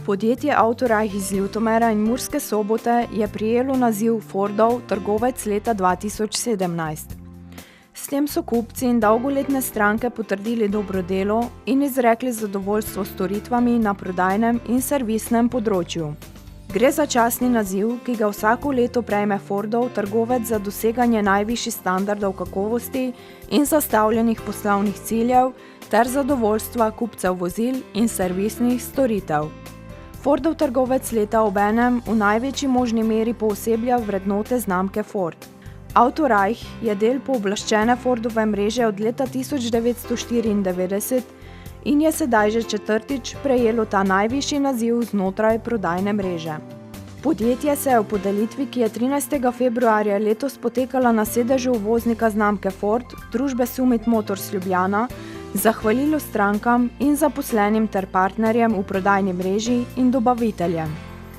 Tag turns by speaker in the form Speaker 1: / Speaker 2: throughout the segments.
Speaker 1: Podjetje Autoreich iz Ljutomera in Murske Sobote je prejelo naziv Fordov trgovec leta 2017. S tem so kupci in dolgoletne stranke potrdili dobro delo in izrekli zadovoljstvo s storitvami na prodajnem in servisnem področju. Gre za častni naziv, ki ga vsako leto prejme Fordov trgovec za doseganje najvišjih standardov kakovosti in zastavljenih poslovnih ciljev ter zadovoljstva kupcev vozil in servisnih storitev. Fordov trgovec leta obenem v največji možni meri pooseblja vrednote znamke Ford. Autoreich je del pooblaščene Fordove mreže od leta 1994 in je sedaj že četrtič prejelo ta najvišji naziv znotraj prodajne mreže. Podjetje se je v podelitvi, ki je 13. februarja letos potekala na sedežu uvoznika znamke Ford, družbe Summit Motors Ljubljana, zahvalilo strankam in zaposlenim ter partnerjem v prodajni mreži in dobaviteljem.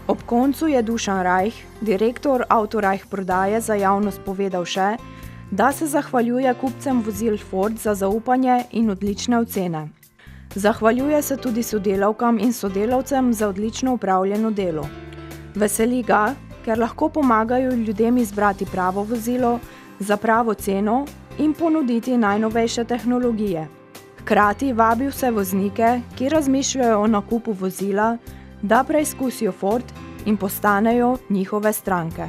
Speaker 1: Ob koncu je Dušan Rajh, direktor Autoreich prodaje, za javnost povedal še, da se zahvaljuje kupcem vozil Ford za zaupanje in odlične ocene. Zahvaljuje se tudi sodelavkam in sodelavcem za odlično upravljeno delo. Veseli ga, ker lahko pomagajo ljudem izbrati pravo vozilo za pravo ceno in ponuditi najnovejše tehnologije. Hkrati vabi vse voznike, ki razmišljajo o nakupu vozila, da preizkusijo Ford in postanejo njihove stranke.